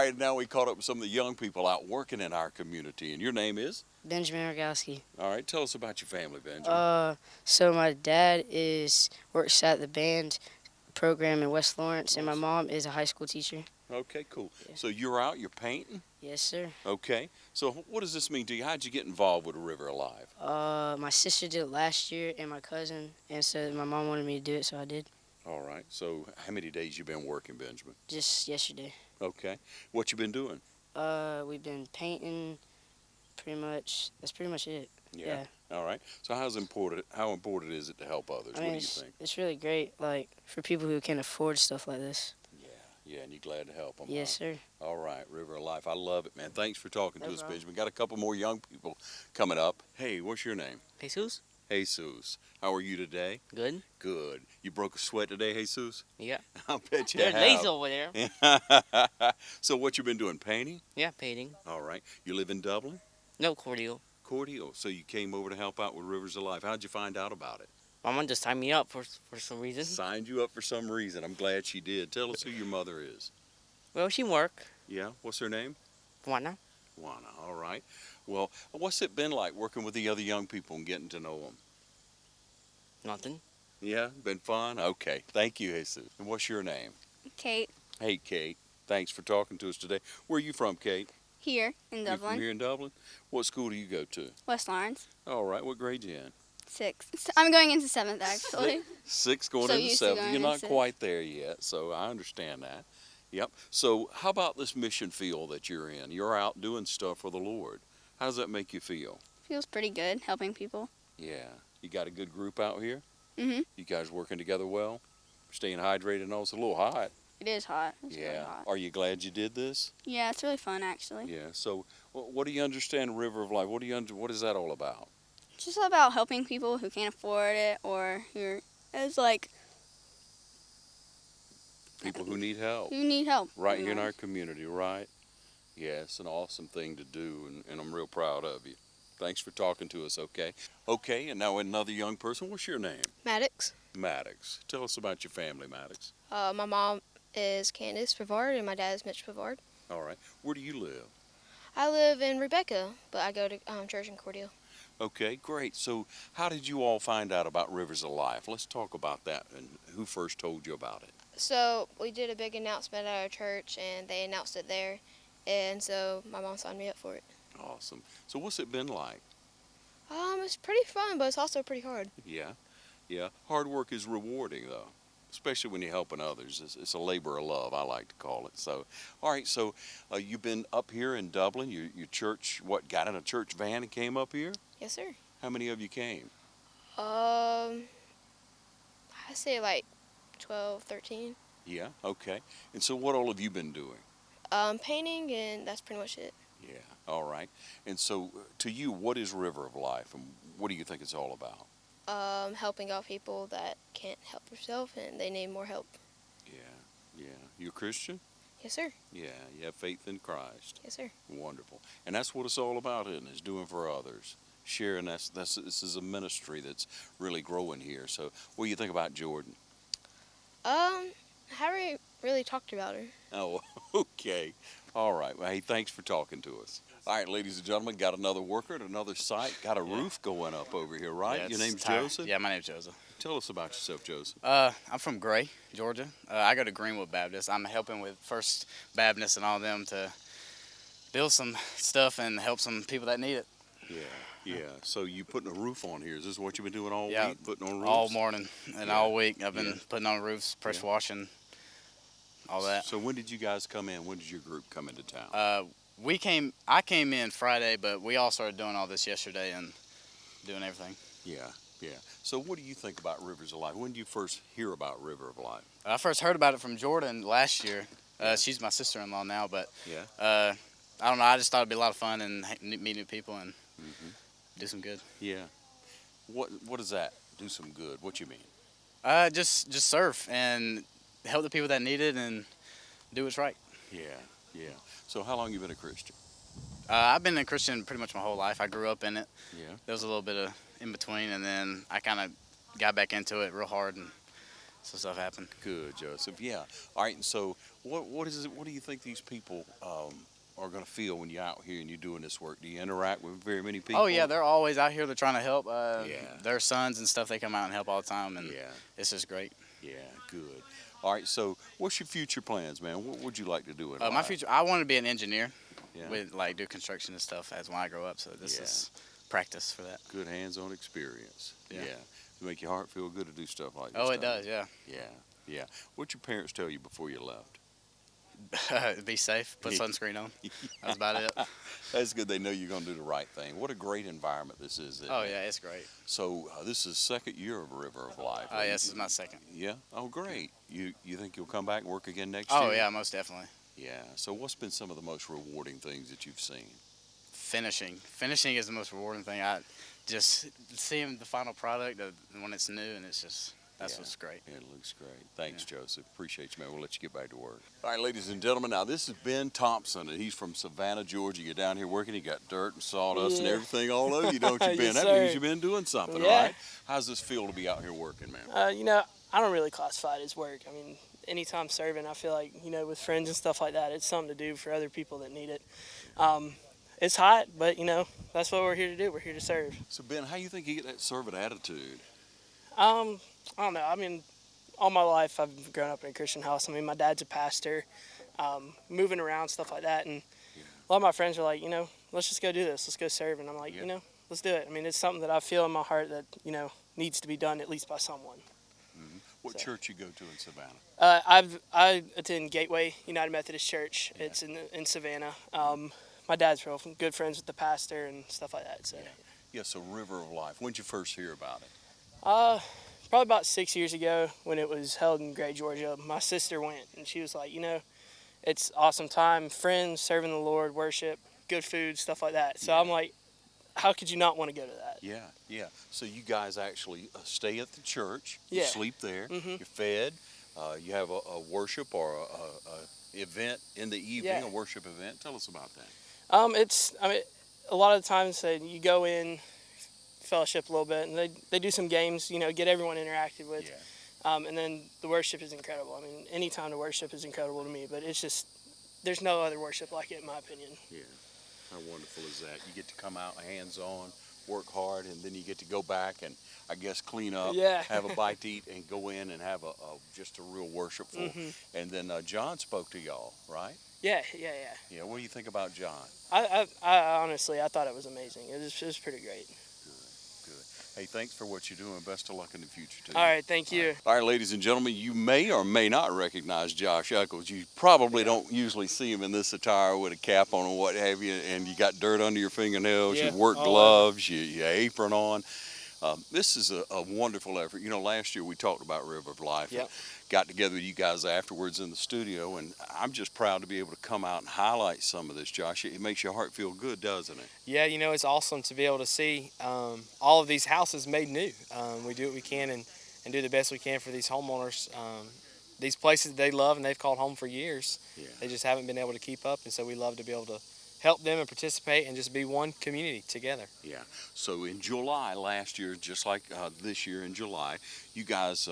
right, now we caught up with some of the young people out working in our community, and your name is? Benjamin Rogowski. All right, tell us about your family, Benjamin. So my dad works at the band program in West Lawrence, and my mom is a high school teacher. Okay, cool. Yeah. So you're out, you're painting? Yes, sir. Okay. So what does this mean to you? How'd you get involved with the River Alive? My sister did it last year, and my cousin, and so my mom wanted me to do it, so I did. All right. So how many days you been working, Benjamin? Just yesterday. Okay. What you been doing? We've been painting. That's pretty much it. Yeah. All right. So how important is it to help others? I mean, what do you think? it's really great, like for people who can afford stuff like this. Yeah, and you're glad to help them. Yes, sir. All right, River of Life. I love it, man. Thanks for talking No to us, problem. Benjamin. Got a couple more young people coming up. Hey, what's your name? Jesus? Jesus. How are you today? Good. Good. You broke a sweat today, Jesus? Yeah. I bet you They're have. lazy over there. So what you been doing? Painting? Yeah, painting. All right. You live in Dublin? No cordial. Cordial. So you came over to help out with Rivers of Life. How'd you find out about it? My mom just tied me up for some reason. Signed you up for some reason. I'm glad she did. Tell us who your mother is. Well, she work. Yeah? What's her name? Juana. Juana. All right. Well, what's it been like working with the other young people and getting to know them? Nothing. Yeah? Been fun? Okay. Thank you, Jesus. And what's your name? Kate, Hey, Kate. Thanks for talking to us today. Where are you from, Kate? here in You from Dublin, here in Dublin? What school do you go to? West Lawrence, All right. What grade you in? 6. I'm going into 7th, actually. Six going So into used to seven. going You're into not six. quite there yet, so I understand that. Yep. So how about this mission field that you're in? You're out doing stuff for the Lord. How does that make you feel? Feels pretty good helping people. Yeah. You got a good group out here? Mhm. You guys working together well? Staying hydrated and all? It's a little hot. It is hot. It's really Yeah. hot. Are you glad you did this? Yeah, it's really fun, actually. Yeah. So what do you understand River of Life? What is that all about? It's just about helping people who can't afford it or who People who need help. need help. Right you here in know. our community, right? Yeah, it's an awesome thing to do, and I'm real proud of you. Thanks for talking to us, okay? Okay, and now another young person. What's your name? Maddox. Maddox. Tell us about your family, Maddox. My mom is Candace Pavard and my dad is Mitch Pavard. All right. Where do you live? I live in Rebecca, but I go to church in Cordele. Okay, great. So how did you all find out about Rivers of Life? Let's talk about that, and who first told you about it? So we did a big announcement at our church and they announced it there. And so my mom signed me up for it. Awesome. So what's it been like? It's pretty fun, but it's also pretty hard. Yeah. Hard work is rewarding, though, especially when you're helping others. It's a labor of love, I like to call it. So, all right, so you've been up here in Dublin. Your church, got in a church van and came up here? Yes, sir. How many of you came? I say like 12, 13. Yeah, okay. And so what all have you been doing? Painting, and that's pretty much it. Yeah, all right. And so to you, what is River of Life, and what do you think it's all about? Helping out people that can't help themselves and they need more help. Yeah. You a Christian? Yes, sir. Yeah, you have faith in Christ. Yes, sir. Wonderful. And that's what it's all about, isn't it? Is doing for others. Sharing, this is a ministry that's really growing here. So what do you think about Jordan? Haven't really talked about her. Oh, okay. All right. Well, hey, thanks for talking to us. All right, ladies and gentlemen, got another worker at another site. Got a roof going up over here, right? Yeah, Your it's name's Ty- Joseph? Yeah, my name's Joseph. Tell us about yourself, Joseph. I'm from Gray, Georgia. I go to Greenwood Baptist. I'm helping with First Baptist and all them to build some stuff and help some people that need it. Yeah. So you putting a roof on here. Is this what you've been doing all Yeah, week? Putting on roofs? All morning and Yeah. all week. I've been Yeah. putting on roofs, pressure Yeah. washing, all that. So when did you guys come in? When did your group come into town? I came in Friday, but we all started doing all this yesterday and doing everything. Yeah. So what do you think about Rivers of Life? When did you first hear about River of Life? I first heard about it from Jordan last year. Yeah. She's my sister-in-law now, but Yeah. I don't know. I just thought it'd be a lot of fun and meet new people and do some good. Yeah. What does that? Do some good. What you mean? Just serve and help the people that need it and do what's right. Yeah. So how long you been a Christian? I've been a Christian pretty much my whole life. I grew up in it. Yeah. There was a little bit of in between, and then I kind of got back into it real hard and some stuff happen. Good, Joseph. Yeah. All right. And so, what is it? What do you think these people are going to feel when you're out here and you're doing this work? Do you interact with very many people? Oh yeah, they're always out here. They're trying to help. Yeah. Their sons and stuff. They come out and help all the time, and Yeah. it's just great. Yeah. Good. All right. So, what's your future plans, man? What would you like to do in My life? future, I want to be an engineer. Yeah. With like do construction and stuff as when I grow up. So this Yeah. is practice for that. Good hands-on experience. Yeah. To make your heart feel good to do stuff like this. Oh, it don't does. Yeah. Yeah. Yeah. What'd your parents tell you before you left? Be safe. Put sunscreen on. That's about it. That's good. They know you're going to do the right thing. What a great environment this is. Isn't Oh it? yeah, it's great. So this is second year of River of Life. Oh yes, this is my second. Yeah. Oh, great. You think you'll come back and work again next year? Oh yeah, most definitely. Yeah. So what's been some of the most rewarding things that you've seen? Finishing is the most rewarding thing. I just seeing the final product when it's new, and it's just that's Yeah. what's great. It looks great. Thanks, Joseph. Appreciate you, man. We'll let you get back to work. All right, ladies and gentlemen. Now, this is Ben Thompson, and he's from Savannah, Georgia. You're down here working. You got dirt and sawdust and Yeah. everything all over you, don't you, Ben? Yes, That sir. means you've been doing something, Yeah. right? How's this feel to be out here working, man? I don't really classify it as work. I mean, anytime serving, I feel like, with friends and stuff like that, it's something to do for other people that need it. It's hot, but, that's what we're here to do. We're here to serve. So, Ben, how you think you get that servant attitude? I don't know. I mean, all my life I've grown up in a Christian house. I mean, my dad's a pastor, moving around, stuff like that. And a lot of my friends are like, let's just go do this. Let's go serve. And I'm like, Yeah. let's do it. I mean, it's something that I feel in my heart that, needs to be done at least by someone. What So- church you go to in Savannah? I attend Gateway United Methodist Church. Yeah. It's in Savannah. My dad's real good friends with the pastor and stuff like that. So, Yeah, so River of Life. When'd you first hear about it? probably about 6 years ago when it was held in Gray, Georgia, my sister went and she was like, it's awesome time, friends, serving the Lord, worship, good food, stuff like that. So I'm like, how could you not want to go to that? Yeah, yeah. So you guys actually stay at the church. You Yeah. sleep there. Mhm. You're fed. You have a worship or a event in the evening, Yeah. a worship event. Tell us about that. A lot of the times you go in, fellowship a little bit, and they do some games, get everyone interacted with. Yeah. And then the worship is incredible. I mean, any time to worship is incredible to me, but it's just, there's no other worship like it, in my opinion. Yeah. How wonderful is that? You get to come out hands-on, work hard, and then you get to go back and, I guess, clean up, Yeah. have a bite to eat, and go in and have just a real worshipful. Mhm. And then John spoke to y'all, right? Yeah. Yeah. What do you think about John? I honestly, I thought it was amazing. It was pretty great. Good. Hey, thanks for what you're doing. Best of luck in the future, too. All right, thank you. All right, ladies and gentlemen, you may or may not recognize Josh Eccles. You probably don't usually see him in this attire with a cap on and what have you, and you got dirt under your fingernails, Yeah, you work all gloves, your apron on. This is a wonderful effort. Last year we talked about River of Life. Yep. Got together with you guys afterwards in the studio, and I'm just proud to be able to come out and highlight some of this, Josh. It makes your heart feel good, doesn't it? Yeah, it's awesome to be able to see all of these houses made new. We do what we can and do the best we can for these homeowners. These places they love and they've called home for years. Yeah. They just haven't been able to keep up, and so we love to be able to help them and participate and just be one community together. Yeah. So in July last year, just like this year in July, you guys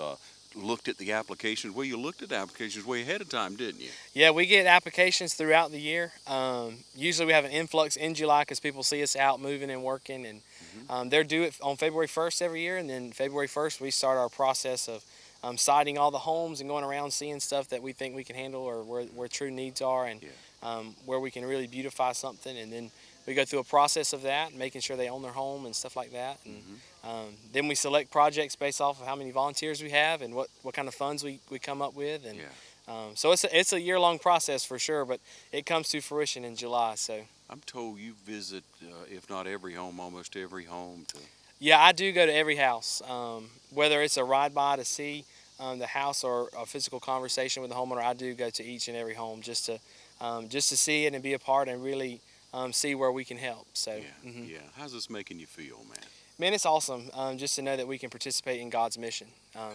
looked at the applications. Well, you looked at the applications way ahead of time, didn't you? Yeah, we get applications throughout the year. Usually we have an influx in July because people see us out moving and working, and they're due it on February 1st every year, and then February 1st we start our process of siting all the homes and going around seeing stuff that we think we can handle or where true needs are, and where we can really beautify something, and then we go through a process of that, making sure they own their home and stuff like that. And then we select projects based off of how many volunteers we have and what kind of funds we come up with. And so it's a year-long process for sure, but it comes to fruition in July. So I'm told you visit, if not every home, almost every home. yeah, I do go to every house, whether it's a ride by to see the house or a physical conversation with the homeowner. I do go to each and every home just to see it and be a part and really see where we can help. So Yeah. How's this making you feel, man? Man, it's awesome just to know that we can participate in God's mission.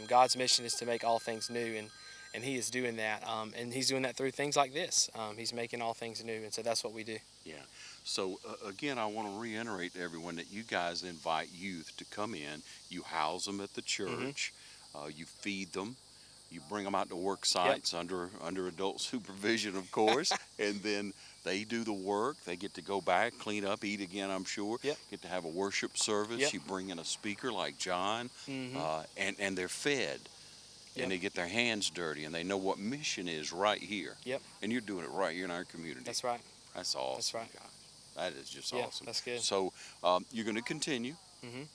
God's mission is to make all things new, and He is doing that. And He's doing that through things like this. He's making all things new, and so that's what we do. Yeah. So, again, I want to reiterate to everyone that you guys invite youth to come in. You house them at the church. You feed them. You bring them out to work sites under adult supervision, of course, and then they do the work. They get to go back, clean up, eat again, I'm sure. Yep. Get to have a worship service. Yep. You bring in a speaker like John, Mhm. and they're fed. Yep. And they get their hands dirty, and they know what mission is right here. Yep. And you're doing it right here in our community. That's right. That's awesome. That's right. God. That is just Yeah, awesome. that's good. So you're going to continue. Mhm.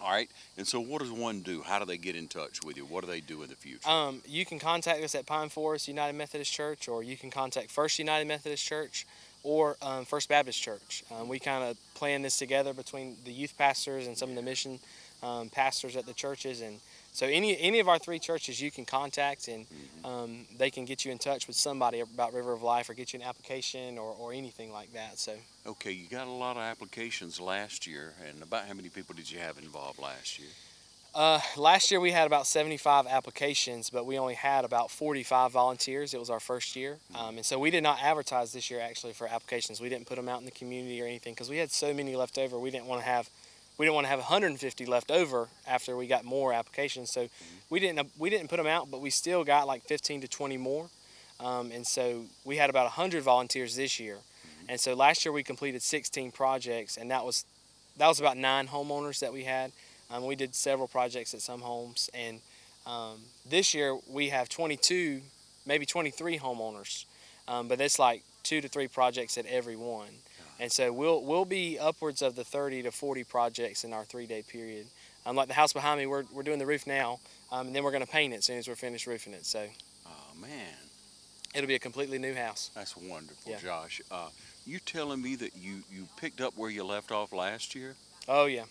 All right. And so what does one do? How do they get in touch with you? What do they do in the future? You can contact us at Pine Forest United Methodist Church, or you can contact First United Methodist Church or First Baptist Church. We kind of plan this together between the youth pastors and some of the mission pastors at the churches, and so any of our three churches you can contact, and they can get you in touch with somebody about River of Life or get you an application or anything like that. So. Okay, you got a lot of applications last year, and about how many people did you have involved last year? Last year we had about 75 applications, but we only had about 45 volunteers. It was our first year, and so we did not advertise this year actually for applications. We didn't put them out in the community or anything because we had so many left over. We didn't want to have 150 left over after we got more applications. So we didn't put them out, but we still got like 15 to 20 more, and so we had about 100 volunteers this year. And so last year we completed 16 projects, and that was about 9 homeowners that we had. We did several projects at some homes, and this year we have 22, maybe 23 homeowners, but it's like 2 to 3 projects at every one. And so we'll be upwards of the 30 to 40 projects in our 3-day period. Like the house behind me, we're doing the roof now, and then we're going to paint it as soon as we're finished roofing it. So. Oh man. It'll be a completely new house. That's wonderful, Yeah. Josh. You telling me that you picked up where you left off last year? Oh yeah,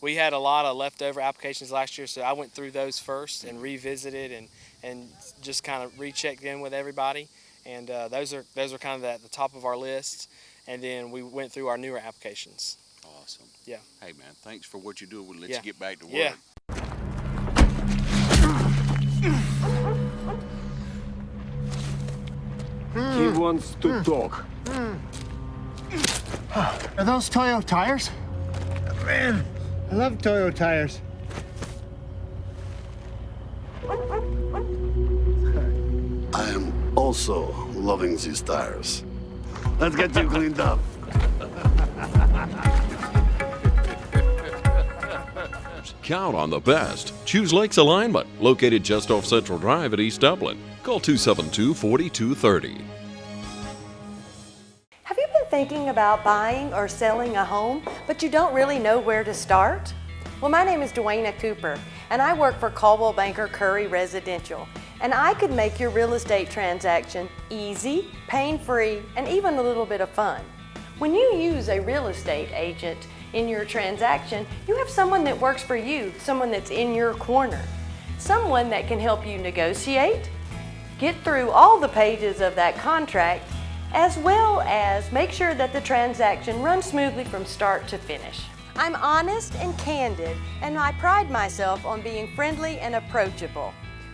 we had a lot of leftover applications last year, so I went through those first and revisited and just kind of rechecked in with everybody, and those are kind of at the top of our list, and then we went through our newer applications. Awesome. Yeah. Hey man, thanks for what you do. We'll let Yeah. you get back to work. Yeah. He wants to talk. Are those Toyo tires? Man, I love Toyo tires. I am also loving these tires. Let's get you cleaned up. Count on the best. Choose Lakes Alignment, located just off Central Drive at East Dublin. Call 272-4230. Have you been thinking about buying or selling a home, but you don't really know where to start? Well, my name is Dwayna Cooper, and I work for Caldwell Banker Curry Residential. And I could make your real estate transaction easy, pain-free, and even a little bit of fun. When you use a real estate agent in your transaction, you have someone that works for you, someone that's in your corner, someone that can help you negotiate, get through all the pages of that contract, as well as make sure that the transaction runs smoothly from start to finish. I'm honest and candid, and I pride myself on being friendly and approachable.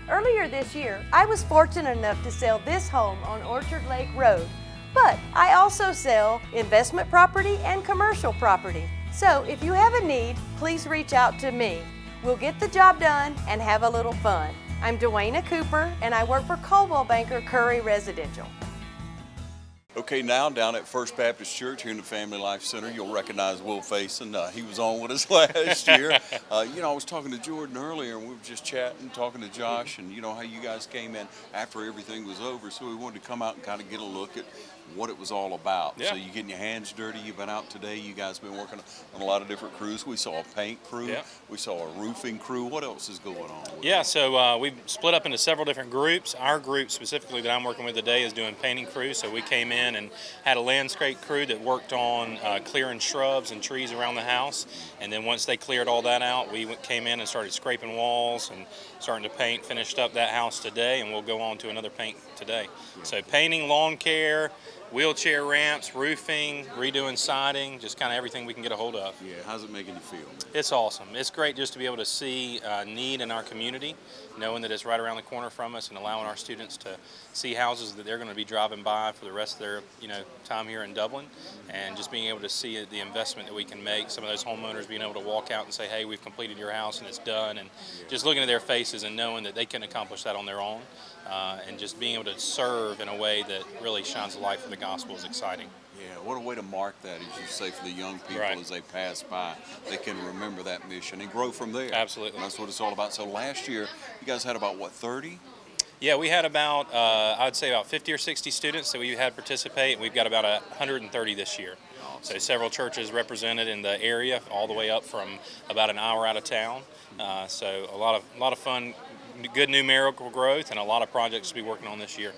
Earlier this year, I was fortunate enough to sell this home on Orchard Lake Road, but I also sell investment property and commercial property. So if you have a need, please reach out to me. We'll get the job done and have a little fun. I'm Dwayna Cooper, and I work for Caldwell Banker Curry Residential. Okay, now down at First Baptist Church here in the Family Life Center, you'll recognize Will Faison. He was on with us last year. I was talking to Jordan earlier, and we were just chatting, talking to Josh, and how you guys came in after everything was over. So we wanted to come out and kind of get a look at what it was all about. Yeah. So you getting your hands dirty. You've been out today. You guys been working on a lot of different crews. We saw a paint crew. Yeah. We saw a roofing crew. What else is going on? Yeah, so we split up into several different groups. Our group specifically that I'm working with today is doing painting crew. So we came in and had a landscape crew that worked on clearing shrubs and trees around the house. And then once they cleared all that out, we came in and started scraping walls and starting to paint, finished up that house today, and we'll go on to another paint today. So painting, lawn care, wheelchair ramps, roofing, redoing siding, just kind of everything we can get a hold of. Yeah, how's it making you feel? It's awesome. It's great just to be able to see need in our community, knowing that it's right around the corner from us, and allowing our students to see houses that they're going to be driving by for the rest of their time here in Dublin, and just being able to see the investment that we can make. Some of those homeowners being able to walk out and say, hey, we've completed your house and it's done, and just looking at their faces and knowing that they can accomplish that on their own, and just being able to serve in a way that really shines the light for the gospel is exciting. Yeah, what a way to mark that, as you say, for the young people Right. as they pass by. They can remember that mission and grow from there. Absolutely. And that's what it's all about. So last year, you guys had about, what, 30? Yeah, we had about, I'd say about 50 or 60 students that we had participate, and we've got about 130 this year. So several churches represented in the area, all the way up from about an hour out of town. So a lot of fun, good numerical growth, and a lot of projects to be working on this year.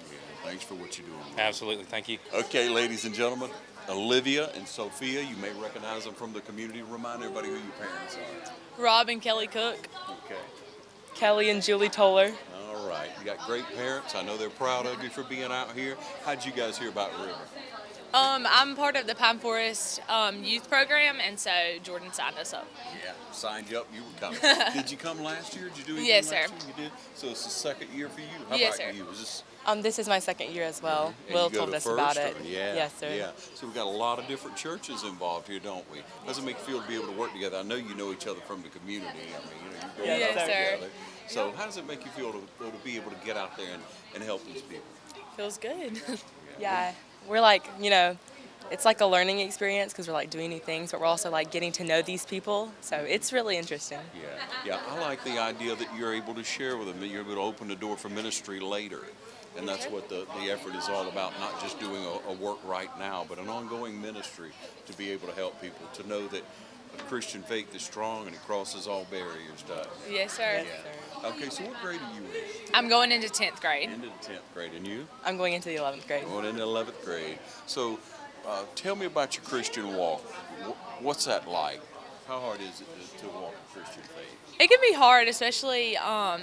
Thanks for what you're doing. Absolutely, thank you. Okay, ladies and gentlemen, Olivia and Sophia, you may recognize them from the community. Remind everybody who your parents are. Rob and Kelly Cook. Okay. Kelly and Julie Toller. All right. You got great parents. I know they're proud of you for being out here. How'd you guys hear about River? I'm part of the Pine Forest youth program, and so Jordan signed us up. Yeah, signed you up. You were coming. Did you come last year? Did you do anything Yes, last sir. year? You did? So it's the second year for you? How Yes, about sir. you? Is this This is my second year as well. and Will you go told to us about First, it. or- Yeah. Yes, sir. Yeah. So we've got a lot of different churches involved here, don't we? How does it make you feel to be able to work together? I know you know each other from the community. I mean, you grow Yes, up sir. together. So how does it make you feel to be able to get out there and help these people? Feels good. Yeah, we're like, it's like a learning experience because we're like doing new things, but we're also like getting to know these people. So it's really interesting. Yeah, I like the idea that you're able to share with them, that you're able to open the door for ministry later. And that's what the effort is all about, not just doing a work right now, but an ongoing ministry to be able to help people, to know that a Christian faith is strong and it crosses all barriers, does it? Yes, sir. Yeah. Okay, so what grade are you in? I'm going into 10th grade. Into the 10th grade, and you? I'm going into the 11th grade. Going into 11th grade. So tell me about your Christian walk. What's that like? How hard is it to walk a Christian faith? It can be hard, especially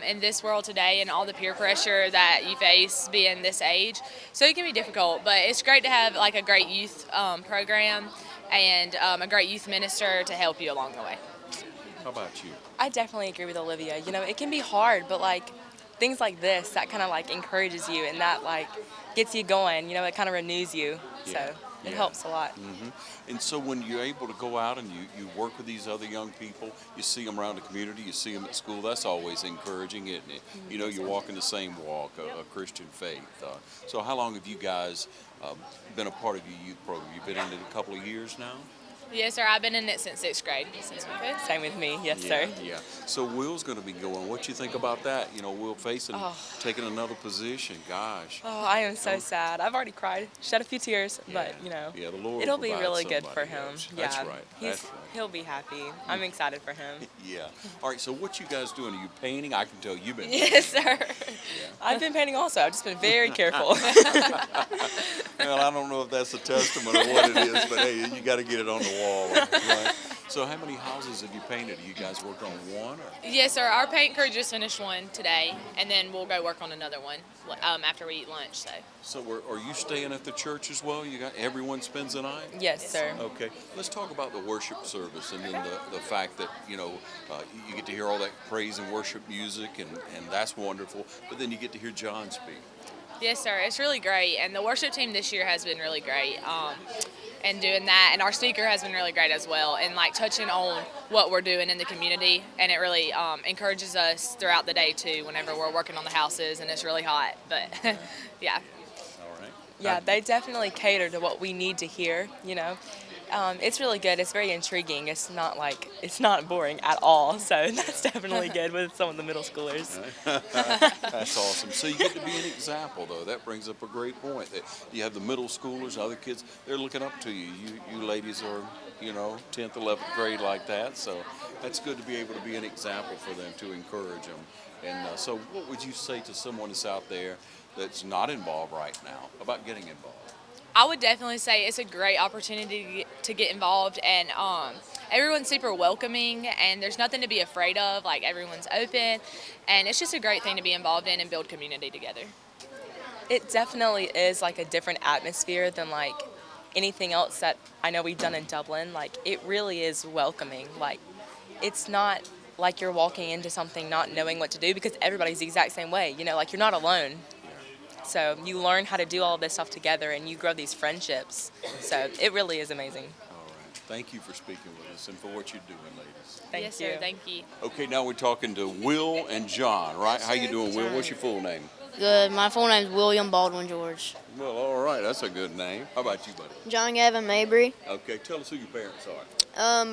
in this world today and all the peer pressure that you face being this age. So it can be difficult, but it's great to have like a great youth program and a great youth minister to help you along the way. How about you? I definitely agree with Olivia. It can be hard, but like things like this, that kind of like encourages you and that like gets you going. It kind of renews you. So it helps a lot. Mm-hmm. And so when you're able to go out and you work with these other young people, you see them around the community, you see them at school, that's always encouraging, isn't it? You're walking the same walk, a Christian faith. So how long have you guys been a part of your youth program? You've been in it a couple of years now? Yes, sir. I've been in it since 6th grade. Same with me. Yes, Yeah, sir. yeah. So Will's going to be going. What you think about that? Will facing taking another position. Gosh. Oh, I am so sad. I've already cried, shed a few tears, but Yeah, the Lord it'll will be provide really good for somebody him. else. Yeah, That's right. That's right. He'll be happy. I'm excited for him. Yeah. All right. So what you guys doing? Are you painting? I can tell you've been. Yes, sir. I've been painting also. I've just been very careful. Well, I don't know if that's a testament of what it is, but hey, you got to get it on the wall, right? So how many houses have you painted? You guys worked on one? Or? Yes, sir. Our paint crew just finished one today, and then we'll go work on another one after we eat lunch. So are you staying at the church as well? You got everyone spends the night? Yes, sir. Okay. Let's talk about the worship service and then the fact that, you get to hear all that praise and worship music, and that's wonderful. But then you get to hear John speak. Yes, sir. It's really great, and the worship team this year has been really great. And doing that, and our speaker has been really great as well, and like touching on what we're doing in the community, and it really encourages us throughout the day too whenever we're working on the houses and it's really hot, but yeah. All right. Yeah, they definitely cater to what we need to hear, It's really good. It's very intriguing. It's not boring at all, so that's definitely good with some of the middle schoolers. That's awesome. So you get to be an example, though. That brings up a great point. That you have the middle schoolers, other kids, they're looking up to you. You ladies are, 10th, 11th grade like that. So that's good to be able to be an example for them, to encourage them. And so what would you say to someone that's out there that's not involved right now about getting involved? I would definitely say it's a great opportunity to get involved, and everyone's super welcoming, and there's nothing to be afraid of. Like, everyone's open, and it's just a great thing to be involved in and build community together. It definitely is like a different atmosphere than like anything else that I know we've done in Dublin. Like it really is welcoming. Like it's not like you're walking into something not knowing what to do because everybody's the exact same way. You know, like you're not alone. So you learn how to do all this stuff together and you grow these friendships. So it really is amazing. All right. Thank you for speaking with us and for what you're doing, ladies. Thank yes, you. sir. Thank you. Okay, now we're talking to Will and John, right? How you doing, Will? What's your full name? Good. My full name is William Baldwin George. Well, all right. That's a good name. How about you, buddy? John Gavin Mabry, Okay, tell us who your parents are.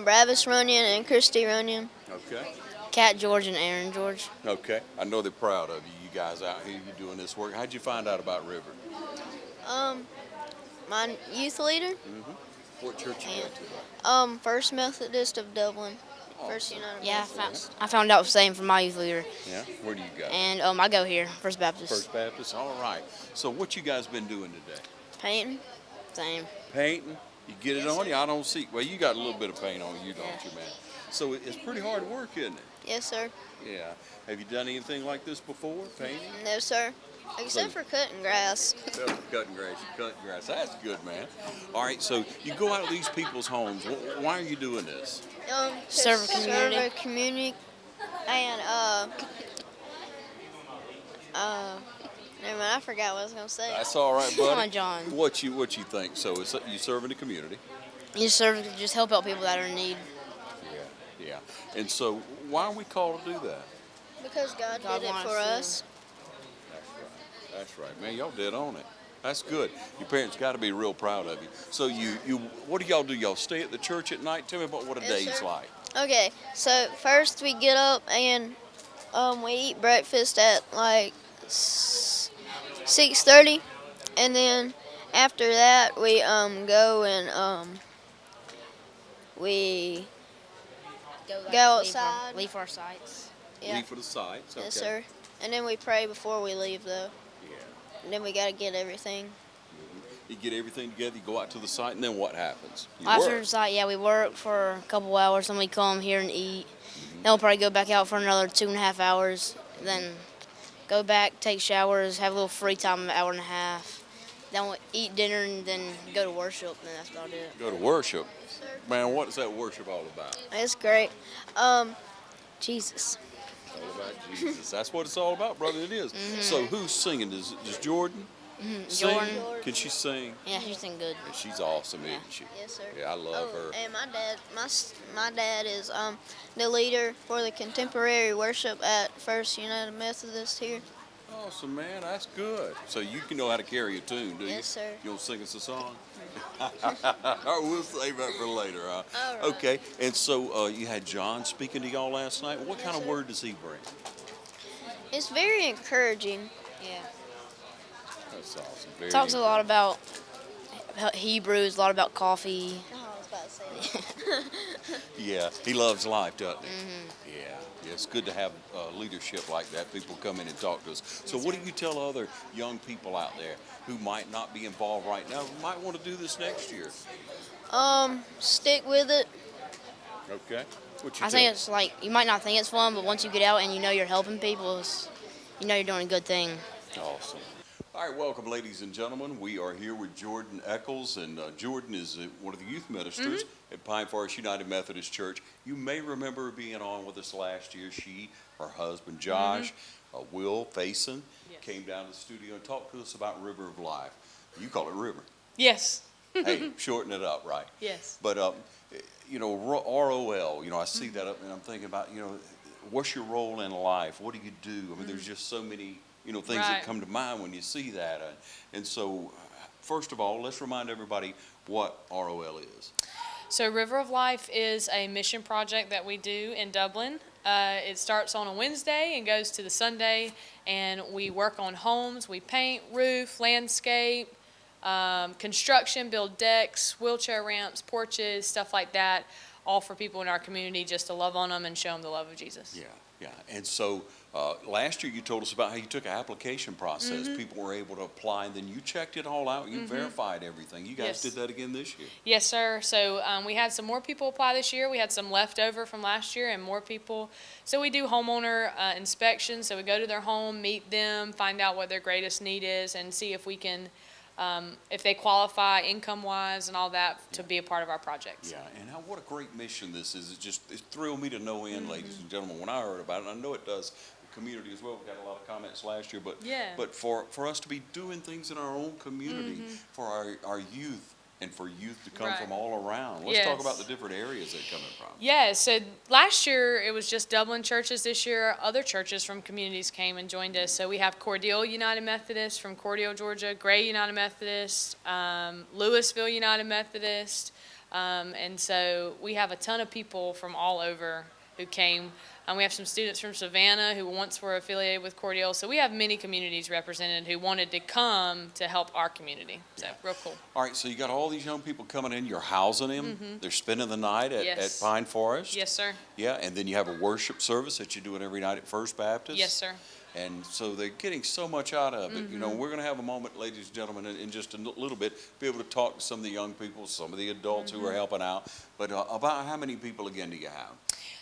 Bravis Runyon and Christy Runyon. Okay. Cat George and Aaron George. Okay. I know they're proud of you. You guys out here, you doing this work. How'd you find out about River? My youth leader, What church you went to? First Methodist of Dublin. First United Yeah, Methodist. I found out the same from my youth leader. Yeah. Where do you go? And I go here, First Baptist. First Baptist. All right. So what you guys been doing today? Painting. Same. Painting. You get it on you. I don't see. Well, you got a little bit of paint on you, don't you, man? So it's pretty hard work, isn't it? Yes, sir. Yeah. Have you done anything like this before? Painting? No, sir. Except for cutting grass. Cutting grass. You cutting grass. That's good, man. All right. So you go out to these people's homes. Why are you doing this? To Serve a community. Serve a community. And never mind. I forgot what I was gonna say. That's all right, buddy. Come on, John. What you think? So it's you serving the community. You serve to just help out people that are in need. Yeah. Yeah. And so why are we called to do that? Because God God did it wants for to. us. That's right, man. Y'all dead on it. That's good. Your parents got to be real proud of you. So you, what do y'all do? Y'all stay at the church at night? Tell me about what a Yes, day's sir. like. Okay, so first we get up and we eat breakfast at like 6:30, and then after that we go and we go outside. Leave our sites. Yeah. Leave for the sites. Okay. Yes, sir. And then we pray before we leave, though. Yeah. And then we got to get everything. You get everything together. You go out to the site, and then what happens? You After work. the site, yeah, we work for a couple hours, then we come here and eat. Then we'll probably go back out for another 2.5 hours. Then go back, take showers, have a little free time, an hour and a half. Then we'll eat dinner and then go to worship, and that's about it. Go to worship. Man, what is that worship all about? It's great. Jesus. All about Jesus. That's what it's all about, brother. It is. So who's singing? Does Jordan sing? Jordan. Can she sing? Yeah, she's doing good. Yeah, she's awesome, isn't she? Yes, sir. Yeah, I love her. And my dad is the leader for the contemporary worship at First United Methodist here. Awesome, man. That's good. So you can know how to carry a tune, do you? Yes, sir. You want to sing us a song? Or we'll save that for later, huh? All right. Okay. And so you had John speaking to y'all last night. What kind of word does he bring? It's very encouraging. Yeah. That's awesome. Very Talks a lot about Hebrews, a lot about coffee. Oh, I was about to say that. Yeah, he loves life, doesn't he? Yeah. Yeah, it's good to have leadership like that. People come in and talk to us. So what do you tell other young people out there who might not be involved right now, who might want to do this next year? Stick with it. Okay. What you I think it's like, you might not think it's fun, but once you get out and you know you're helping people, you know you're doing a good thing. Awesome. All right, welcome, ladies and gentlemen. We are here with Jordan Eccles, and Jordan is one of the youth ministers at Pine Forest United Methodist Church. You may remember being on with us last year. She, her husband Josh, Will Faison, came down to the studio and talked to us about River of Life. You call it River. Yes. Hey, shorten it up, right? Yes. But, you know, ROL, you know, I see that up and I'm thinking about, you know, what's your role in life? What do you do? I mean, there's just so many, you know, things that come to mind when you see that. And so, first of all, let's remind everybody what ROL is. So River of Life is a mission project that we do in Dublin. It starts on a Wednesday and goes to the Sunday, and we work on homes. We paint, roof, landscape, construction, build decks, wheelchair ramps, porches, stuff like that. offer people in our community just to love on them and show them the love of Jesus. Yeah, yeah. And so last year you told us about how you took an application process. Mhm. People were able to apply, and then you checked it all out. You Mhm. verified everything. You guys Yes. did that again this year. Yes, sir. So we had some more people apply this year. We had some left over from last year and more people. So we do homeowner inspections. So we go to their home, meet them, find out what their greatest need is, and see if we can, if they qualify income-wise and all that to be a part of our projects. Yeah, and what a great mission this is. It thrilled me to no end, ladies and gentlemen, when I heard about it. And I know it does the community as well. We got a lot of comments last year, but Yeah. but for us to be doing things in our own community for our youth and for youth to come Right. from all around. Let's talk Yes. about the different areas they're coming from. Yeah, so last year it was just Dublin churches. This year, other churches from communities came and joined us. So we have Cordele United Methodist from Cordele, Georgia, Gray United Methodist, Louisville United Methodist, and so we have a ton of people from all over who came. We have some students from Savannah who once were affiliated with Cordele. So we have many communities represented who wanted to come to help our community. So real cool. All right, so you got all these young people coming in. You're housing them. Mhm. They're spending the night at Yes. Pine Forest. Yes, sir. Yeah, and then you have a worship service that you're doing every night at First Baptist. Yes, sir. And so they're getting so much out of it. You know, Mhm. we're going to have a moment, ladies and gentlemen, in just a little bit, be able to talk to some of the young people, some of the adults who are Mhm. helping out. But about how many people again do you have?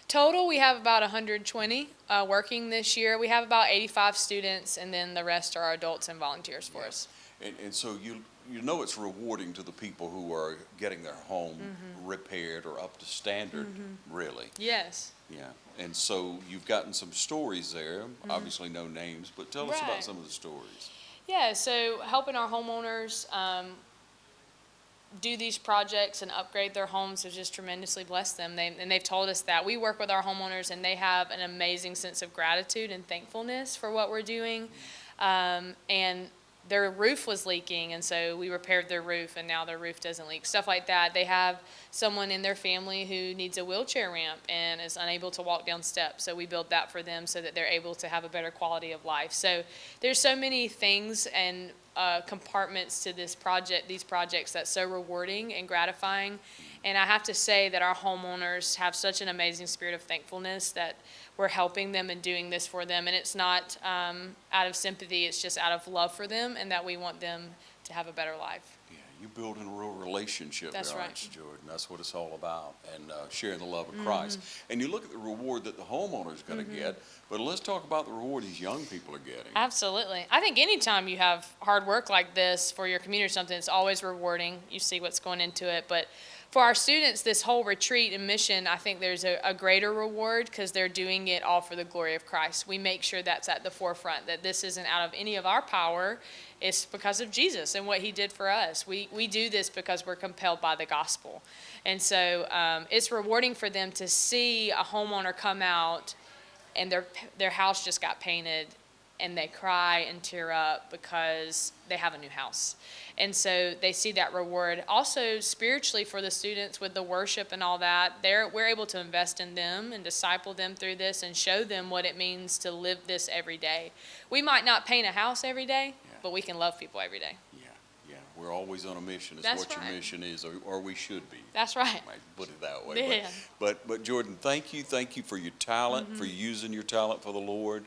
Total, we have about 120 working this year. We have about 85 students, and then the rest are adults and volunteers for us. And so you know it's rewarding to the people who are getting their home Mhm. repaired or up to standard, Mhm. really. Yes. Yeah, and so you've gotten some stories there, obviously no names, but tell us about Right. some of the stories. Yeah, so helping our homeowners do these projects and upgrade their homes has just tremendously blessed them. They've told us that. We work with our homeowners, and they have an amazing sense of gratitude and thankfulness for what we're doing. And their roof was leaking, and so we repaired their roof, and now their roof doesn't leak. Stuff like that. They have someone in their family who needs a wheelchair ramp and is unable to walk down steps, so we build that for them so that they're able to have a better quality of life. So there's so many things and compartments to these projects that's so rewarding and gratifying. And I have to say that our homeowners have such an amazing spirit of thankfulness that we're helping them and doing this for them. And it's not out of sympathy, it's just out of love for them and that we want them to have a better life. You're building a real relationship That's there, right. aren't you, Jordan? That's what it's all about, and sharing the love of Christ. And you look at the reward that the homeowner's going to get, but let's talk about the reward these young people are getting. Absolutely. I think anytime you have hard work like this for your community or something, it's always rewarding. You see what's going into it. But for our students, this whole retreat and mission, I think there's a greater reward because they're doing it all for the glory of Christ. We make sure that's at the forefront, that this isn't out of any of our power. It's because of Jesus and what he did for us. We do this because we're compelled by the gospel. And so it's rewarding for them to see a homeowner come out and their house just got painted and they cry and tear up because they have a new house. And so they see that reward. Also, spiritually for the students with the worship and all that, we're able to invest in them and disciple them through this and show them what it means to live this every day. We might not paint a house every day, but we can love people every day. Yeah, we're always on a mission. It's That's what right. your mission is, or we should be. That's right. I might put it that way. Yeah. But Jordan, thank you for your talent, for using your talent for the Lord.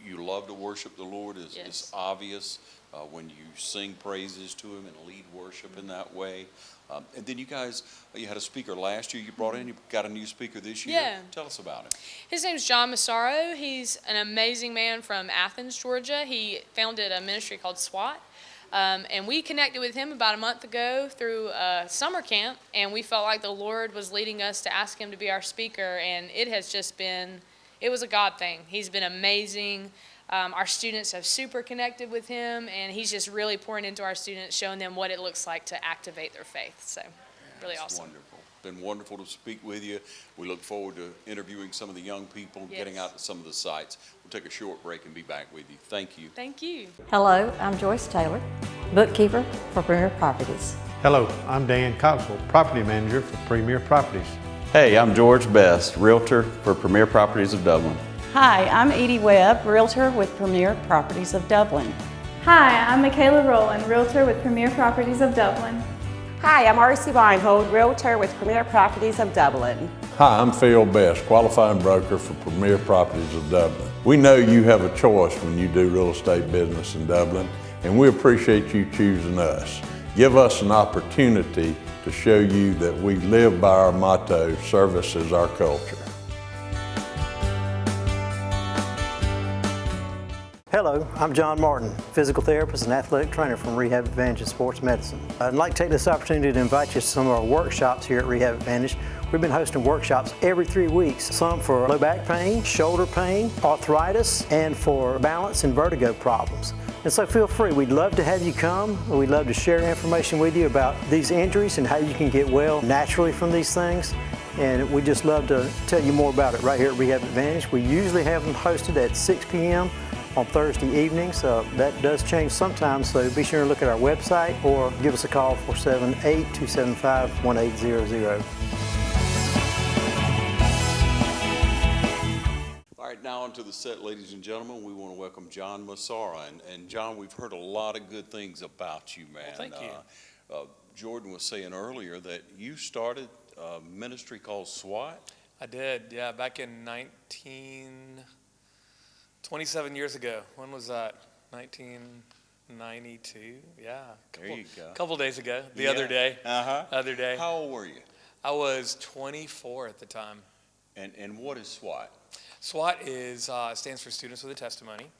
You love to worship the Lord. It's obvious when you sing praises to Him and lead worship in that way. And then you had a speaker last year you brought in. You got a new speaker this year. Yeah. Tell us about it. His name's John Massaro. He's an amazing man from Athens, Georgia. He founded a ministry called SWAT. And we connected with him about a month ago through a summer camp, and we felt like the Lord was leading us to ask him to be our speaker, and it has just been, it was a God thing. He's been amazing. Our students have super connected with him, and he's just really pouring into our students, showing them what it looks like to activate their faith. So, really awesome. Wonderful. Been wonderful to speak with you. We look forward to interviewing some of the young people, getting out to some of the sites. We'll take a short break and be back with you. Thank you. Thank you. Hello, I'm Joyce Taylor, bookkeeper for Premier Properties. Hello, I'm Dan Cogswell, property manager for Premier Properties. Hey, I'm George Best, realtor for Premier Properties of Dublin. Hi, I'm Edie Webb, realtor with Premier Properties of Dublin. Hi, I'm Michaela Rowland, realtor with Premier Properties of Dublin. Hi, I'm R.C. Weinhold, Realtor with Premier Properties of Dublin. Hi, I'm Phil Best, qualifying broker for Premier Properties of Dublin. We know you have a choice when you do real estate business in Dublin, and we appreciate you choosing us. Give us an opportunity to show you that we live by our motto, service is our culture. Hello, I'm John Martin, physical therapist and athletic trainer from Rehab Advantage of Sports Medicine. I'd like to take this opportunity to invite you to some of our workshops here at Rehab Advantage. We've been hosting workshops every 3 weeks, some for low back pain, shoulder pain, arthritis, and for balance and vertigo problems. And so feel free, we'd love to have you come. We'd love to share information with you about these injuries and how you can get well naturally from these things. And we just love to tell you more about it right here at Rehab Advantage. We usually have them hosted at 6 p.m. on Thursday evenings. That does change sometimes, so be sure to look at our website or give us a call 478-275-1800. All right, now onto the set, ladies and gentlemen. We want to welcome John Massara. And John, we've heard a lot of good things about you, man. Well, thank you. Jordan was saying earlier that you started a ministry called SWAT. I did, yeah, back in 27 years ago. When was that? 1992? Yeah. There you go. A couple days ago. The Yeah. other day. Uh-huh. Other day. How old were you? I was 24 at the time. And what is SWAT? SWAT stands for Students with a Testimony,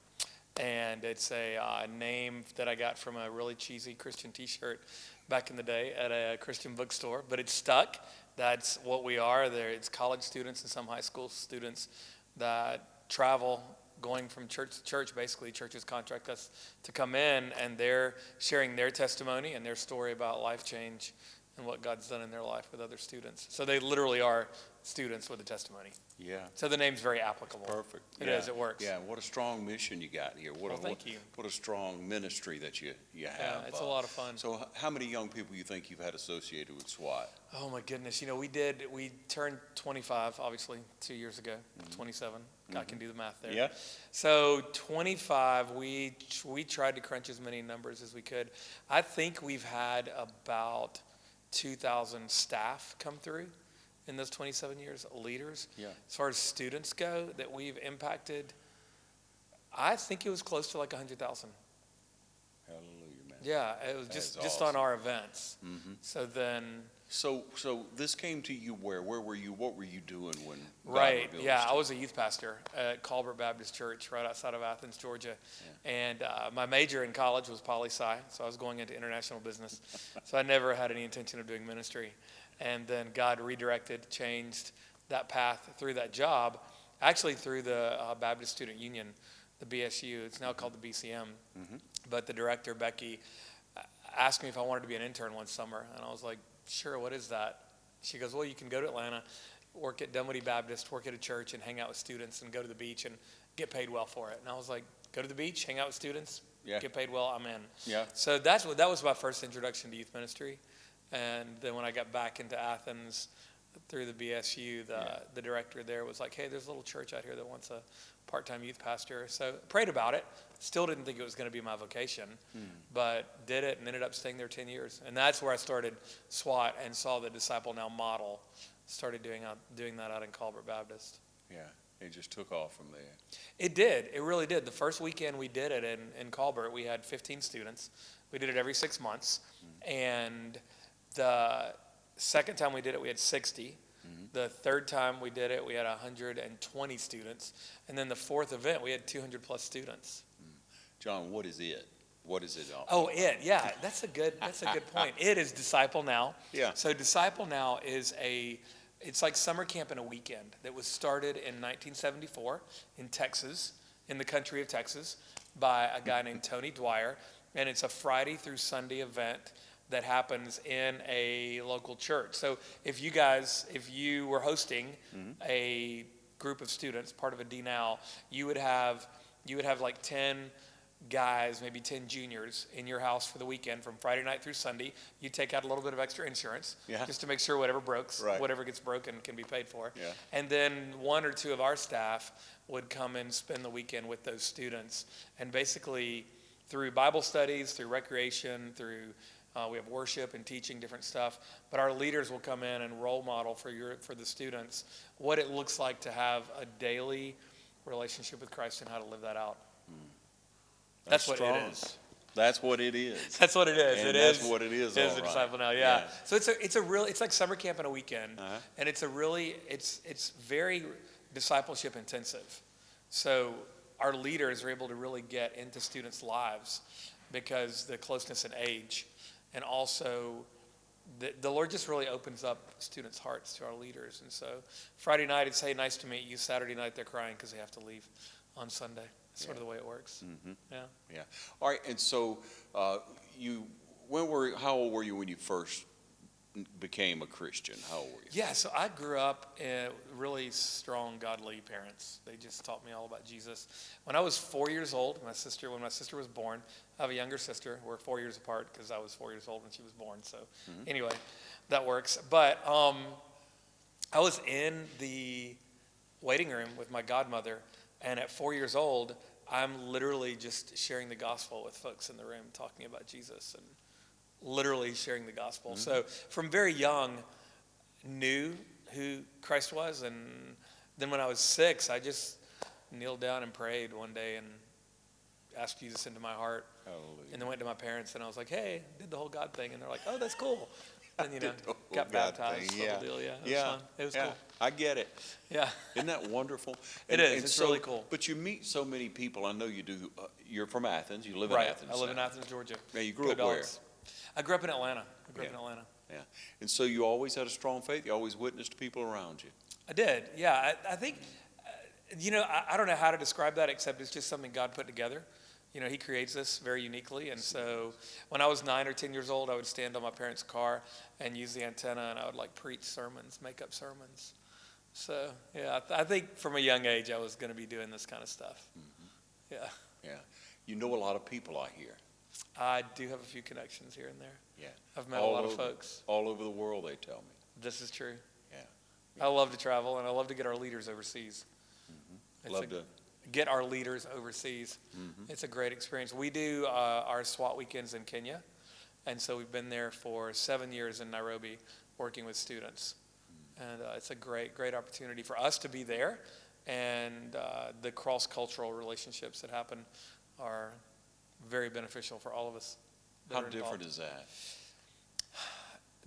and it's a name that I got from a really cheesy Christian T-shirt back in the day at a Christian bookstore, but it's stuck. That's what we are. It's college students and some high school students that travel, going from church to church. Basically, churches contract us to come in, and they're sharing their testimony and their story about life change and what God's done in their life with other students. So they literally are students with a testimony. Yeah. So the name's very applicable. Perfect. It is. It works. Yeah. What a strong mission you got here. Thank you. What a strong ministry that you have. Yeah, it's a lot of fun. So how many young people you think you've had associated with SWAT? Oh my goodness. We turned 25, obviously, 2 years ago, 27. I can do the math there. Yeah. So 25, we tried to crunch as many numbers as we could. I think we've had about 2,000 staff come through in those 27 years, leaders. Yeah. As far as students go that we've impacted, I think it was close to like 100,000. Hallelujah, man. Yeah, it was That's just on awesome. our events. Mm-hmm. So then. So this came to you where? Where were you? What were you doing when? God Right. revealed Yeah, this to I you? was a youth pastor at Colbert Baptist Church right outside of Athens, Georgia. And my major in college was poli-sci, so I was going into international business. So I never had any intention of doing ministry. And then God redirected, changed that path through that job, actually through the Baptist Student Union, the BSU. It's now called the BCM. Mm-hmm. But the director, Becky, asked me if I wanted to be an intern one summer. And I was like, sure, what is that? She goes, well, you can go to Atlanta, work at Dunwoody Baptist, work at a church, and hang out with students and go to the beach and get paid well for it. And I was like, go to the beach, hang out with students, get paid well, I'm in. Yeah. So that was my first introduction to youth ministry. And then when I got back into Athens through the BSU, the director there was like, hey, there's a little church out here that wants a part-time youth pastor. So prayed about it. Still didn't think it was going to be my vocation, but did it and ended up staying there 10 years. And that's where I started SWAT and saw the Disciple Now model. Started doing that out in Colbert Baptist. Yeah, it just took off from there. It did. It really did. The first weekend we did it in Colbert, we had 15 students. We did it every 6 months. And the second time we did it, we had 60. The third time we did it, we had 120 students. And then the fourth event, we had 200 plus students. John, what is it? What is it all? Oh, yeah, that's a good point. It is Disciple Now. Yeah. So Disciple Now is it's like summer camp in a weekend that was started in 1974 in Texas, in the country of Texas, by a guy named Tony Dwyer. And it's a Friday through Sunday event that happens in a local church. So if you were hosting a group of students, part of a D-Now, you would have like 10 guys, maybe 10 juniors in your house for the weekend from Friday night through Sunday. You take out a little bit of extra insurance just to make sure whatever gets broken can be paid for. Yeah. And then 1 or 2 of our staff would come and spend the weekend with those students. And basically through Bible studies, through recreation, through We have worship and teaching, different stuff. But our leaders will come in and role model for the students what it looks like to have a daily relationship with Christ and how to live that out. That's what strong. it is. That's what it is. That's what it is. And it that's is, what it is. It is all a right. disciple now. Yeah. So it's like summer camp in a weekend, and it's very discipleship intensive. So our leaders are able to really get into students' lives because the closeness in age, and also the Lord just really opens up students' hearts to our leaders. And so Friday night it's, hey, nice to meet you. Saturday night they're crying because they have to leave on Sunday. That's sort of the way it works. Mm-hmm. Yeah. Yeah. All right. And so how old were you when you first became a Christian? How old were you? Yeah, so I grew up in really strong, godly parents. They just taught me all about Jesus. When I was 4 years old, when my sister was born, I have a younger sister. We're 4 years apart because I was 4 years old when she was born. So anyway, that works. But I was in the waiting room with my godmother, and at 4 years old, I'm literally just sharing the gospel with folks in the room, talking about Jesus and literally sharing the gospel. So from very young, knew who Christ was. And then when I was 6, I just kneeled down and prayed one day and asked Jesus into my heart. Hallelujah. And then went to my parents and I was like, hey, did the whole God thing. And they're like, oh, that's cool. And, got baptized. Yeah. Whole deal. Yeah. It was fun. It was cool. I get it. Yeah. Isn't that wonderful? It is. It's really cool. But you meet so many people. I know you do. You're from Athens. You live Right. in Athens. I live now. in Athens, Georgia. Now, you grew up where? I grew up in Atlanta. Yeah. And so you always had a strong faith? You always witnessed people around you? I did. Yeah. I think, I don't know how to describe that except it's just something God put together. He creates us very uniquely. And so when I was 9 or 10 years old, I would stand on my parents' car and use the antenna, and I would preach sermons, make up sermons. So, yeah, I think from a young age, I was going to be doing this kind of stuff. Mm-hmm. Yeah. Yeah. You know a lot of people, I hear. I do have a few connections here and there. Yeah. I've met a lot of folks. All over the world, they tell me. This is true. Yeah. I love to travel, and I love to get our leaders overseas. Mm-hmm. Get our leaders overseas. Mm-hmm. It's a great experience. We do our SWAT weekends in Kenya, and so we've been there for 7 years in Nairobi working with students. And it's a great, great opportunity for us to be there, and the cross-cultural relationships that happen are very beneficial for all of us. How different is that?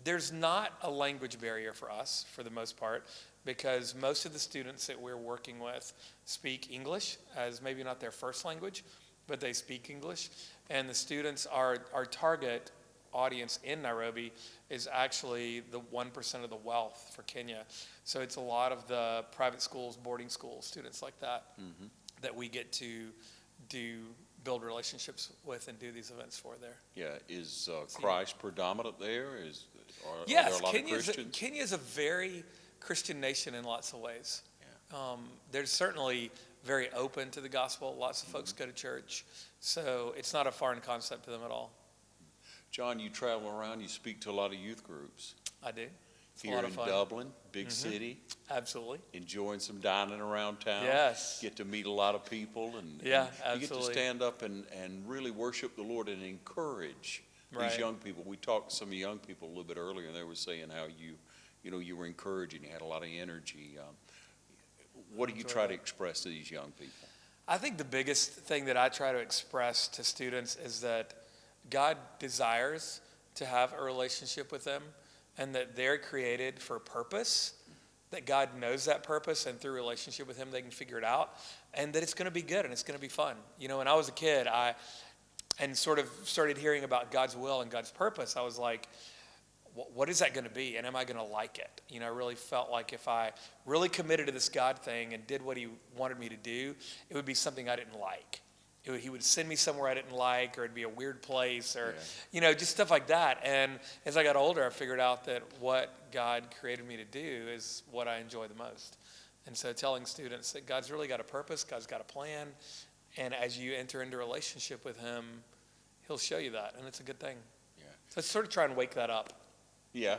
There's not a language barrier for us, for the most part, because most of the students that we're working with speak English as maybe not their first language, but they speak English. And the students, our target audience in Nairobi is actually the 1% of the wealth for Kenya. So it's a lot of the private schools, boarding schools, students like that, that we get to build relationships with and do these events for there. Yeah, is Christ predominant there? Are Yes, there a lot of Christians? Kenya is a very Christian nation in lots of ways. Yeah. They're certainly very open to the gospel. Lots of folks go to church. So it's not a foreign concept to them at all. John, you travel around, you speak to a lot of youth groups. I do. It's here in Dublin, big city. Absolutely. Enjoying some dining around town. Yes. Get to meet a lot of people. And absolutely. You get to stand up and really worship the Lord and encourage these young people. We talked to some young people a little bit earlier, and they were saying how you were encouraging, you had a lot of energy. What do you try to express to these young people? I think the biggest thing that I try to express to students is that God desires to have a relationship with them, and that they're created for purpose, that God knows that purpose, and through relationship with Him they can figure it out, and that it's going to be good and it's going to be fun. When I was a kid, and sort of started hearing about God's will and God's purpose, I was like, what is that going to be, and am I going to like it? I really felt like if I really committed to this God thing and did what He wanted me to do, it would be something I didn't like. He would send me somewhere I didn't like, or it'd be a weird place, or, just stuff like that. And as I got older, I figured out that what God created me to do is what I enjoy the most. And so telling students that God's really got a purpose, God's got a plan, and as you enter into a relationship with Him, He'll show you that, and it's a good thing. Yeah. So let's sort of try and wake that up. Yeah.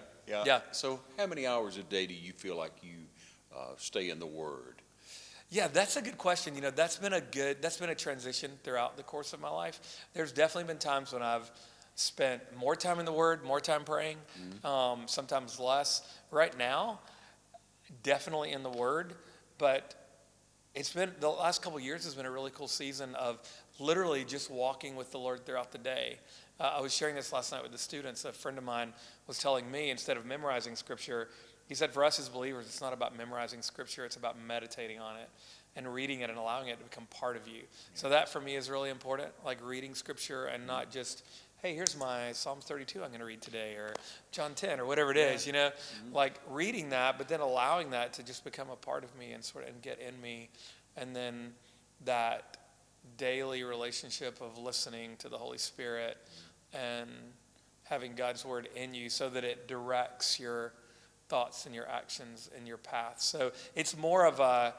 So how many hours a day do you feel like you stay in the Word? Yeah, that's a good question. That's been a transition throughout the course of my life. There's definitely been times when I've spent more time in the Word, more time praying, sometimes less. Right now, definitely in the Word, but it's been, the last couple of years has been a really cool season of literally just walking with the Lord throughout the day. I was sharing this last night with the students. A friend of mine was telling me, instead of memorizing Scripture, he said, for us as believers, it's not about memorizing Scripture, it's about meditating on it and reading it and allowing it to become part of you. So that for me is really important, like reading Scripture and not just, hey, here's my Psalm 32 I'm going to read today, or John 10, or whatever it is, you know, like reading that, but then allowing that to just become a part of me and sort of and get in me. And then that daily relationship of listening to the Holy Spirit and having God's word in you so that it directs your thoughts and your actions and your path. So it's more of a,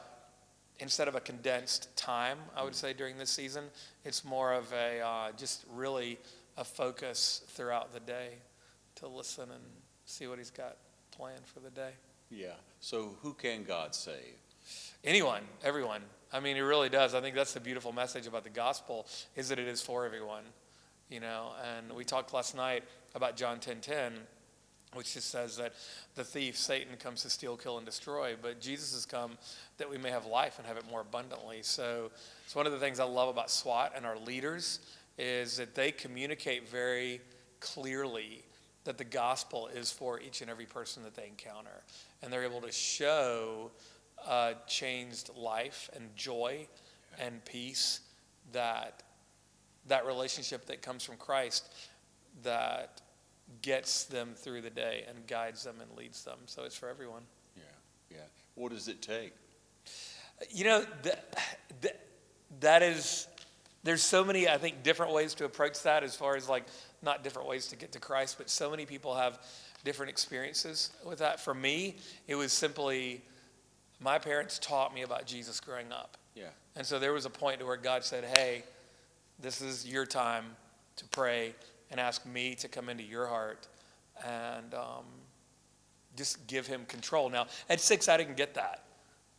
instead of a condensed time, I would say during this season, it's more of a just really a focus throughout the day to listen and see what he's got planned for the day. Yeah. So who can God save? Anyone, everyone. I mean, it really does. I think that's the beautiful message about the gospel, is that it is for everyone, you know. And we talked last night about John 10:10, which just says that the thief, Satan, comes to steal, kill, and destroy, but Jesus has come that we may have life and have it more abundantly. So it's one of the things I love about SWAT and our leaders is that they communicate very clearly that the gospel is for each and every person that they encounter. And they're able to show changed life and joy and peace, that relationship that comes from Christ that gets them through the day and guides them and leads them. So it's for everyone. Yeah. What does it take? You know, that is, there's so many, I think, different ways to approach that, as far as like, not different ways to get to Christ, but so many people have different experiences with that. For me, it was simply, my parents taught me about Jesus growing up. Yeah. And so there was a point to where God said, hey, this is your time to pray and ask me to come into your heart and just give him control. Now, at 6, I didn't get that.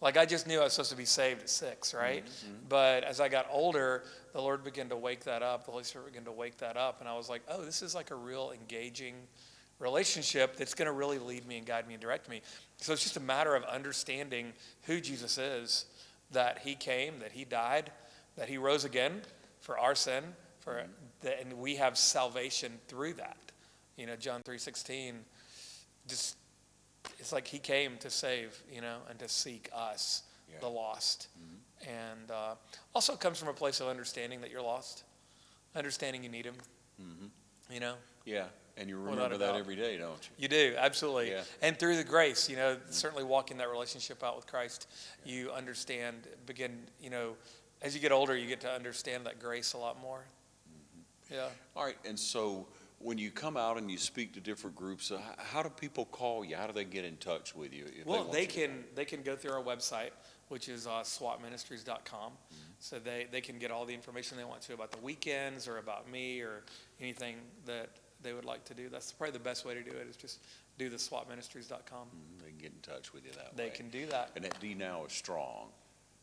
Like, I just knew I was supposed to be saved at 6, right? But as I got older, the Lord began to wake that up. The Holy Spirit began to wake that up. And I was like, oh, this is like a real engaging relationship that's going to really lead me and guide me and direct me. So it's just a matter of understanding who Jesus is, that he came, that he died, that he rose again for our sin, and we have salvation through that. You know, John 3:16, just, it's like he came to save, you know, and to seek us, the lost. And also comes from a place of understanding that you're lost, understanding you need him, you know. Yeah, and you remember that every day, don't you? You do, absolutely. Yeah. And through the grace, you know, certainly walking that relationship out with Christ, you understand, you know, as you get older, you get to understand that grace a lot more. Yeah. All right, and so when you come out and you speak to different groups, how do people call you? How do they get in touch with you? Well, they can go through our website, which is swatministries.com. So they can get all the information they want to about the weekends or about me or anything that they would like to do. That's probably the best way to do it, is just do the swatministries.com. They can get in touch with you that way. They can do that. And that D Now is strong.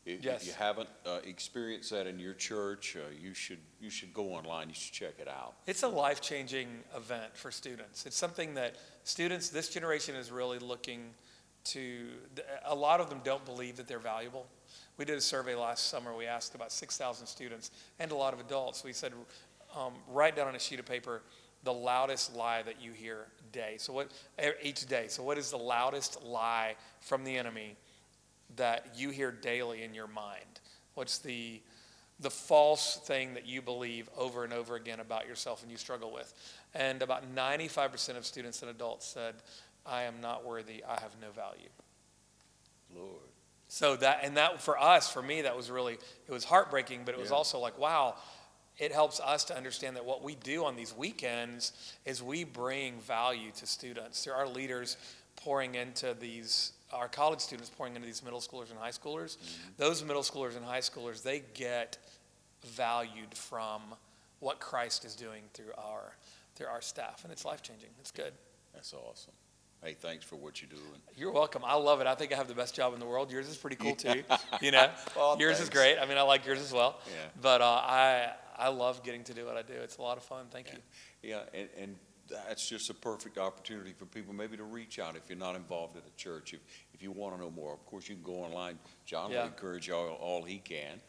If Yes. you haven't experienced that in your church, you should go online. You should check it out. It's a life-changing event for students. It's something that students, this generation is really looking to, a lot of them don't believe that they're valuable. We did a survey last summer. We asked about 6,000 students and a lot of adults. We said, write down on a sheet of paper the loudest lie that you hear each day. So what is the loudest lie from the enemy that you hear daily in your mind? What's the false thing that you believe over and over again about yourself and you struggle with? And about 95% of students and adults said, I am not worthy, I have no value. Lord. So that for us, for me, that was really, it was heartbreaking, but it was also like, wow, it helps us to understand that what we do on these weekends is we bring value to students. There are leaders pouring into these, our college students pouring into these middle schoolers and high schoolers. Those middle schoolers and high schoolers, they get valued from what Christ is doing through our staff, and it's life-changing. It's good. That's awesome. Hey, thanks for what you're doing. You're welcome. I love it. I think I have the best job in the world. Yours is pretty cool too. You know, Well, yours is great. I mean, I like yours as well. Yeah. But I I love getting to do what I do. It's a lot of fun. Thank you. Yeah, and that's just a perfect opportunity for people maybe to reach out if you're not involved at a church. If you want to know more, of course, you can go online. John will encourage you all he can.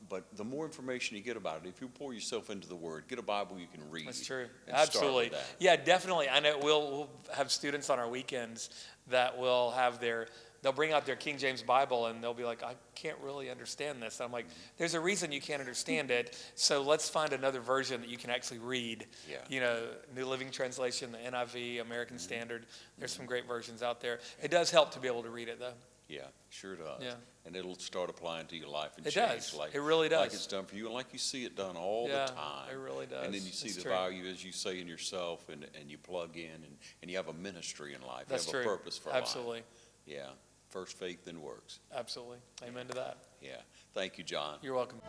But the more information you get about it, if you pour yourself into the Word, get a Bible you can read. That's true. And Absolutely. Start with that. Yeah, definitely. I know we'll have students on our weekends that will have they'll bring out their King James Bible and they'll be like, I can't really understand this. And I'm like, there's a reason you can't understand it. So let's find another version that you can actually read. Yeah. You know, New Living Translation, the NIV, American Standard. There's some great versions out there. It does help to be able to read it, though. Yeah, sure does. Yeah. And it'll start applying to your life and It change. does. It really does. Like it's done for you and like you see it done all the time. It really does. And then you see It's the true. value, as you say, in yourself and you plug in and you have a ministry in life. That's you have true. a purpose for Absolutely. life. Yeah. First faith, then works. Absolutely. Amen to that. Yeah. Thank you, John. You're welcome.